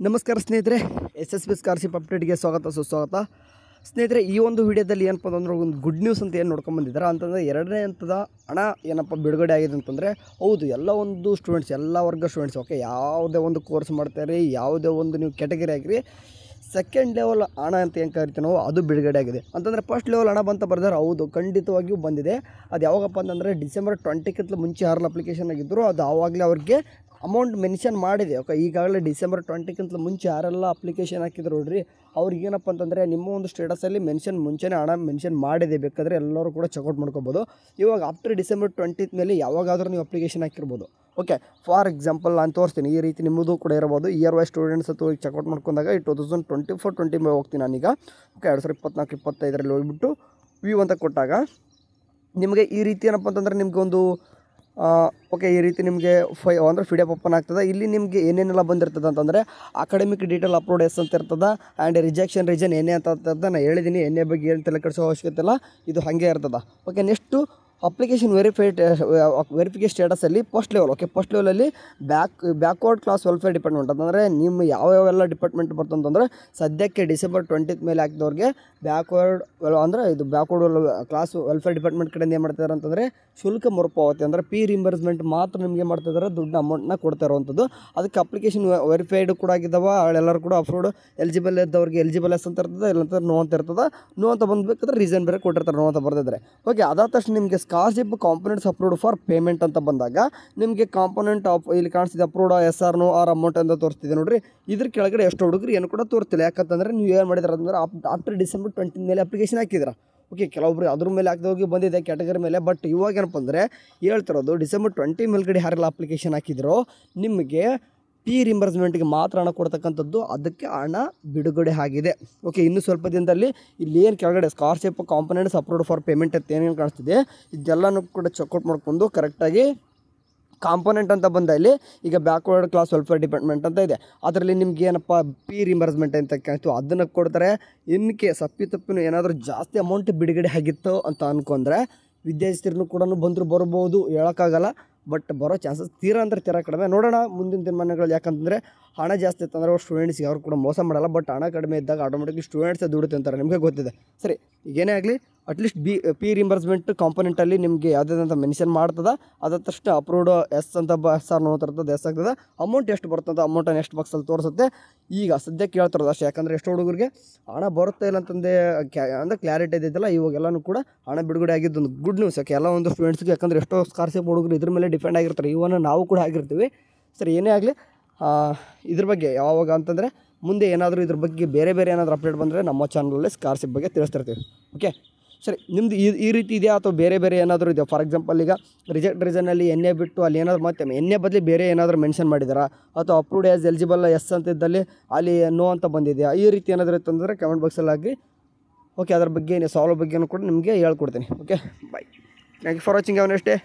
ನಮಸ್ಕಾರ ಸ್ನೇಹಿತರೆ, SSB scholarship ಅಪ್ಡೇಟ್ಗೆ ಸ್ವಾಗತ ಸುಸ್ವಾಗತ. ಸ್ನೇಹಿತರೆ, ಈ ಒಂದು ವಿಡಿಯೋದಲ್ಲಿ ಏನಪ್ಪ ಅಂತಂದ್ರೆ ಒಂದು ಗುಡ್ ನ್ಯೂಸ್ ಅಂತ ಏನು ನೋಡ್ಕೊಂಬಂದಿದ್ದಾರೆ ಅಂತಂದರೆ, ಎರಡನೇ ಹಂತದ ಹಣ ಏನಪ್ಪ ಬಿಡುಗಡೆ ಆಗಿದೆ ಅಂತಂದರೆ, ಹೌದು ಎಲ್ಲ ಒಂದು ಸ್ಟೂಡೆಂಟ್ಸ್, ಎಲ್ಲ ವರ್ಗ ಸ್ಟೂಡೆಂಟ್ಸ್, ಓಕೆ, ಯಾವುದೇ ಒಂದು ಕೋರ್ಸ್ ಮಾಡ್ತಾರೆ, ಯಾವುದೇ ಒಂದು ನೀವು ಕ್ಯಾಟಗರಿ ಆಗಿರಿ, ಸೆಕೆಂಡ್ ಲೆವೆಲ್ ಹಣ ಅಂತ ಏನು ಕರಿತೀವಿ ನಾವು, ಅದು ಬಿಡುಗಡೆ ಆಗಿದೆ. ಅಂತಂದರೆ ಫಸ್ಟ್ ಲೆವೆಲ್ ಹಣ ಬಂತ ಬರ್ದಾರೆ, ಹೌದು ಖಂಡಿತವಾಗಿಯೂ ಬಂದಿದೆ. ಅದು ಯಾವಾಗಪ್ಪ ಅಂತಂದರೆ ಡಿಸೆಂಬರ್ 20ಕ್ಕಿಂತ ಮುಂಚೆ ಯಾರು ಅಪ್ಲಿಕೇಶನ್ ಆಗಿದ್ದರು ಅದು ಆವಾಗಲೇ ಅವ್ರಿಗೆ ಅಮೌಂಟ್ ಮೆನ್ಷನ್ ಮಾಡಿದೆ. ಓಕೆ, ಈಗಾಗಲೇ ಡಿಸೆಂಬರ್ 20ಕ್ಕಿಂತ ಮುಂಚೆ ಯಾರೆಲ್ಲ ಅಪ್ಲಿಕೇಶನ್ ಹಾಕಿದ್ರು ನೋಡ್ರಿ, ಅವ್ರಿಗೇನಪ್ಪ ಅಂತಂದರೆ ನಿಮ್ಮ ಒಂದು ಸ್ಟೇಟಸಲ್ಲಿ ಮೆನ್ಷನ್ ಮುಂಚೆನೇ ಹಣ ಮೆನ್ಷನ್ ಮಾಡಿದೆ. ಬೇಕಾದರೆ ಎಲ್ಲರೂ ಕೂಡ ಚೆಕ್ಔಟ್ ಮಾಡ್ಕೋಬೋದು. ಇವಾಗ ಆಫ್ಟರ್ ಡಿಸೆಂಬರ್ 20 ಮೇಲೆ ಯಾವಾಗಾದರೂ ನೀವು ಅಪ್ಲಿಕೇಶನ್ ಹಾಕಿರ್ಬೋದು. ಓಕೆ, ಫಾರ್ ಎಕ್ಸಾಂಪಲ್ ನಾನು ತೋರಿಸ್ತೀನಿ, ಈ ರೀತಿ ನಿಮ್ಮದು ಕೂಡ ಇರ್ಬೋದು. ಇಯರ್ ವೈಸ್ ಸ್ಟೂಡೆಂಟ್ಸ್ ಅಥವಾ ಚೆಕ್ಔಟ್ ಮಾಡ್ಕೊಂಡಾಗ ಈ 2024-25 ಹೋಗ್ತೀನಿ ನಾನೀಗ. ಓಕೆ, 2024-25 ಹೋಗ್ಬಿಟ್ಟು ವ್ಯೂ ಅಂತ ಕೊಟ್ಟಾಗ ನಿಮಗೆ ಈ ರೀತಿ ಏನಪ್ಪ ಅಂತಂದರೆ ನಿಮಗೆ ಒಂದು ಓಕೆ, ಈ ರೀತಿ ನಿಮಗೆ ಅಂದರೆ PDF ಓಪನ್ ಆಗ್ತದೆ. ಇಲ್ಲಿ ನಿಮಗೆ ಏನೇನೆಲ್ಲ ಬಂದಿರ್ತದೆ ಅಂತಂದರೆ ಅಕಾಡೆಮಿಕ್ ಡೀಟೇಲ್ ಅಪ್ಲೋಡ್ ಅಂತ ಇರ್ತದೆ, ಆ್ಯಂಡ್ ರಿಜೆಕ್ಷನ್ ರೀಸನ್ ಏನೇ ಅಂತ ಇರ್ತದೆ. ನಾನು ಹೇಳಿದ್ದೀನಿ, ಎಣ್ಣೆ ಬಗ್ಗೆ ಏನು ತಲೆ ಕೆಡಿಸೋ ಅವಶ್ಯಕತೆ ಇಲ್ಲ, ಇದು ಹಾಗೆ ಇರ್ತದೆ. ಓಕೆ, ನೆಕ್ಸ್ಟು ಅಪ್ಲಿಕೇಶನ್ ವೆರಿಫಿಕೇಷನ್ ಸ್ಟೇಟಸಲ್ಲಿ ಫಸ್ಟ್ ಲೆವೆಲ್. ಓಕೆ, ಫಸ್ಟ್ ಲೆವೆಲಲ್ಲಿ ಬ್ಯಾಕ್ವರ್ಡ್ ಕ್ಲಾಸ್ ವೆಲ್ಫೇರ್ ಡಿಪಾರ್ಟ್ಮೆಂಟ್ ಅಂತಂದರೆ ನಿಮ್ಮ ಯಾವ್ಯಾವೆಲ್ಲ ಡಿಪಾರ್ಟ್ಮೆಂಟ್ ಬರ್ತಂತಂದರೆ ಸದ್ಯಕ್ಕೆ ಡಿಸೆಂಬರ್ 20 ಮೇಲೆ ಹಾಕಿದವ್ರಿಗೆ ಬ್ಯಾಕ್ವರ್ಡ್ ಅಂದರೆ ಇದು ಬ್ಯಾಕ್ವರ್ಡ್ ಕ್ಲಾಸ್ ವೆಲ್ಫೇರ್ ಡಿಪಾರ್ಟ್ಮೆಂಟ್ ಕಡೆಯಿಂದ ಏನು ಮಾಡ್ತಿದ್ದಾರೆ ಅಂತಂದರೆ ಶುಲ್ಕ ಮರುಪಾವತಿ ಅಂದರೆ ಪಿ ರಿಂಬರ್ಸ್ಮೆಂಟ್ ಮಾತ್ರ ನಿಮಗೆ ಮಾಡ್ತಿದ್ದಾರೆ, ದುಡ್ಡು ಅಮೌಂಟ್ನ ಕೊಡ್ತಾ ಇರುವಂಥದ್ದು. ಅದಕ್ಕೆ ಅಪ್ಲಿಕೇಶನ್ ವೆರಿಫೈಡ್ ಕೂಡ ಆಗಿದ್ದಾವೆ, ಅವಳೆಲ್ಲರೂ ಕೂಡ ಅಪ್ರೂವ್ಡ್ ಎಲಿಜಿಬಲ್ ಇದ್ದವ್ರಿಗೆ ಎಲಿಜಿಬಲ್ ಎಸ್ ಅಂತ ಇರ್ತದೆ, ಇಲ್ಲಂತ ನೋ ಅಂತ ಇರ್ತದೆ. ನೋ ಅಂತ ಬಂದುಬೇಕಾದ್ರೆ ರೀಸನ್ ಬೇರೆ ಕೊಟ್ಟಿರ್ತಾರೆ, ನೋ ಅಂತ ಬರ್ದಿದ್ದಾರೆ. ಓಕೆ, ಅದಾದ ತಕ್ಷಣ ನಿಮಗೆ scholarship components approved for payment ಅಂತ ಬಂದಾಗ ನಿಮಗೆ ಕಾಂಪೊನೆಂಟ್ ಇಲ್ಲಿ ಕಾಣಿಸ್ತಿದೆ approved SR no or amount ಅಂತ ತೋರಿಸ್ತಿದೆ ನೋಡಿರಿ. ಇದ್ರ ಕೆಳಗಡೆ ಎಷ್ಟು ಹುಡುಗರು ಏನು ಕೂಡ ತೋರಿಸ್ತಿಲ್ಲ. ಯಾಕಂತಂದರೆ ನೀವು ಏನು ಮಾಡಿದ್ರೆ ಅಂದರೆ ಆಫ್ಟರ್ ಡಿಸೆಂಬರ್ 20 ಮೇಲೆ ಅಪ್ಲಿಕೇಶನ್ ಹಾಕಿದ್ರೆ. ಓಕೆ, ಕೆಲವೊಬ್ರು ಅದ್ರ ಮೇಲೆ ಹಾಕಿದವ್ರಿಗೆ ಬಂದಿದೆ ಕ್ಯಾಟಗರಿ ಮೇಲೆ. ಬಟ್ ಇವಾಗ ಏನಪ್ಪ ಅಂದರೆ ಹೇಳ್ತಿರೋದು ಡಿಸೆಂಬರ್ 20 ಮೇಲ್ಗಡೆ ಯಾರೆಲ್ಲ ಅಪ್ಲಿಕೇಶನ್ ಹಾಕಿದ್ರೋ ನಿಮಗೆ ಪಿ ರಿಂಬರ್ಸ್ಮೆಂಟ್ಗೆ ಮಾತ್ರ ಹಣ ಕೊಡ್ತಕ್ಕಂಥದ್ದು, ಅದಕ್ಕೆ ಹಣ ಬಿಡುಗಡೆ ಆಗಿದೆ. ಓಕೆ, ಇನ್ನು ಸ್ವಲ್ಪ ದಿನದಲ್ಲಿ ಇಲ್ಲಿ ಏನು ಕೆಳಗಡೆ scholarship components approved for payment ಅಂತ ಏನೇನು ಕಾಣಿಸ್ತಿದೆ ಇದೆಲ್ಲನೂ ಕೂಡ ಚೆಕ್ಔಟ್ ಮಾಡ್ಕೊಂಡು ಕರೆಕ್ಟಾಗಿ ಕಾಂಪೊನೆಂಟ್ ಅಂತ ಬಂದ ಇಲ್ಲಿ ಈಗ ಬ್ಯಾಕ್ವರ್ಡ್ ಕ್ಲಾಸ್ ವೆಲ್ಫೇರ್ ಡಿಪಾರ್ಟ್ಮೆಂಟ್ ಅಂತ ಇದೆ, ಅದರಲ್ಲಿ ನಿಮ್ಗೆ ಏನಪ್ಪ ಪಿ ರಿಂಬರ್ಸ್ಮೆಂಟ್ ಅಂತ ಕಾಣ್ತು ಅದನ್ನು ಕೊಡ್ತಾರೆ. ಇನ್ ಕೇಸ್ ತಪ್ಪಿನೂ ಏನಾದರೂ ಜಾಸ್ತಿ ಅಮೌಂಟ್ ಬಿಡುಗಡೆ ಆಗಿತ್ತು ಅಂತ ಅಂದ್ಕೊಂಡ್ರೆ ವಿದ್ಯಾರ್ಥಿಗಳು ಕೂಡ ಬರ್ಬೋದು, ಹೇಳೋಕ್ಕಾಗಲ್ಲ. ಬಟ್ ಬರೋ ಚಾನ್ಸಸ್ ತೀರಾ ಕಡಿಮೆ. ನೋಡೋಣ ಮುಂದಿನ ದಿನಮಾನಗಳು. ಯಾಕಂತಂದರೆ ಹಣ ಜಾಸ್ತಿ ಇತ್ತಂದರೆ ಸ್ಟೂಡೆಂಟ್ಸ್ಗೆ ಯಾರು ಕೂಡ ಮೋಸ ಮಾಡಲ್ಲ. ಬಟ್ ಹಣ ಕಡಿಮೆ ಇದ್ದಾಗ ಆಟೋಮೆಟಿಕ್ಲಿ ಸ್ಟೂಡೆಂಟ್ಸೇ ದುಡ್ಡು ತಿಂತಾರೆ, ನಿಮಗೆ ಗೊತ್ತಿದೆ. ಸರಿ, ಏನೇ ಆಗಲಿ ಅಟ್ಲೀಸ್ಟ್ ಪಿ ರಿಂಬರ್ಸ್ಮೆಂಟ್ ಕಾಂಪೊನೆಂಟಲ್ಲಿ ನಿಮಗೆ ಯಾವುದಂತ ಮೆನ್ಷನ್ ಮಾಡ್ತದೆ. ಅದಾದ ತಕ್ಷಣ ಅಪ್ರೂವ್ಡ್ ಎಸ್ ಅಂತ SR ನೋಡ್ತಿರ್ತದೆ, ಎಸ್ ಆಗ್ತದೆ. ಅಮೌಂಟ್ ಎಷ್ಟು ಬರ್ತದೆ ಅಮೌಂಟನ್ನು ನೆಕ್ಸ್ಟ್ ಬಾಕ್ಸಲ್ಲಿ ತೋರಿಸುತ್ತೆ. ಈಗ ಸದ್ಯಕ್ಕೆ ಹೇಳ್ತಿರೋದು ಅಷ್ಟೇ. ಯಾಕಂದರೆ ಎಷ್ಟು ಹುಡುಗರಿಗೆ ಹಣ ಬರುತ್ತೆ ಇಲ್ಲ ಅಂತಂದೆ ಅಂದರೆ ಕ್ಲಾರಿಟಿ ಇದ್ದಿದ್ದಲ್ಲ. ಇವಾಗೆಲ್ಲನೂ ಕೂಡ ಹಣ ಬಿಡುಗಡೆ ಆಗಿದ್ದು ಒಂದು ಗುಡ್ ನ್ಯೂಸ್. ಯಾಕೆ ಎಲ್ಲ ಒಂದು ಸ್ಟೂಡೆಂಟ್ಸ್ಗೆ, ಯಾಕಂದರೆ ಎಷ್ಟೋ ಸ್ಕಾಲರ್ಶಿಪ್ ಹುಡುಗರು ಇದ್ರ ಮೇಲೆ ಡಿಪೆಂಡ್ ಆಗಿರ್ತಾರೆ. ಇವನ್ನ ನಾವು ಕೂಡ ಆಗಿರ್ತೀವಿ. ಸರಿ, ಏನೇ ಆಗಲಿ ಇದ್ರ ಬಗ್ಗೆ ಯಾವಾಗ ಅಂತಂದರೆ ಮುಂದೆ ಏನಾದರೂ ಇದ್ರ ಬಗ್ಗೆ ಬೇರೆ ಏನಾದರೂ ಅಪ್ಡೇಟ್ ಬಂದರೆ ನಮ್ಮ ಚಾನಲಲ್ಲಿ ಸ್ಕಾಲರ್ಶಿಪ್ ಬಗ್ಗೆ ತಿಳಿಸ್ತಿರ್ತೀವಿ. ಓಕೆ, ಸರಿ, ನಿಮ್ಮದು ಈ ರೀತಿ ಇದೆಯಾ ಅಥವಾ ಬೇರೆ ಏನಾದರೂ ಇದೆಯಾ? ಫಾರ್ ಎಕ್ಸಾಂಪಲ್ ಈಗ ರಿಜೆಕ್ಟ್ ರೀಸನಲ್ಲಿ ಎಣ್ಣೆ ಬಿಟ್ಟು ಅಲ್ಲಿ ಏನಾದರೂ ಮತ್ತೆ ಎಣ್ಣೆ ಬದಲಿ ಬೇರೆ ಏನಾದರೂ ಮೆನ್ಷನ್ ಮಾಡಿದಾರಾ, ಅಥವಾ ಅಪ್ರೂವ್ಡ್ ಆ್ಯಸ್ ಎಲಿಜಿಬಲ್ ಎಸ್ ಅಂತ ಇದ್ದಲ್ಲಿ ಅಲ್ಲಿ ನೋ ಅಂತ ಬಂದಿದೆಯಾ? ಈ ರೀತಿ ಏನಾದರೂ ಇತ್ತಂದರೆ ಕಮೆಂಟ್ ಬಾಕ್ಸಲ್ಲಿ ಹಾಕಿ. ಓಕೆ, ಅದ್ರ ಬಗ್ಗೆ ಸಾಲ್ವ್ ಬಗ್ಗೆನೂ ಕೂಡ ನಿಮಗೆ ಹೇಳ್ಕೊಡ್ತೀನಿ. Okay, bye. Thank you for watching. Have a nice day.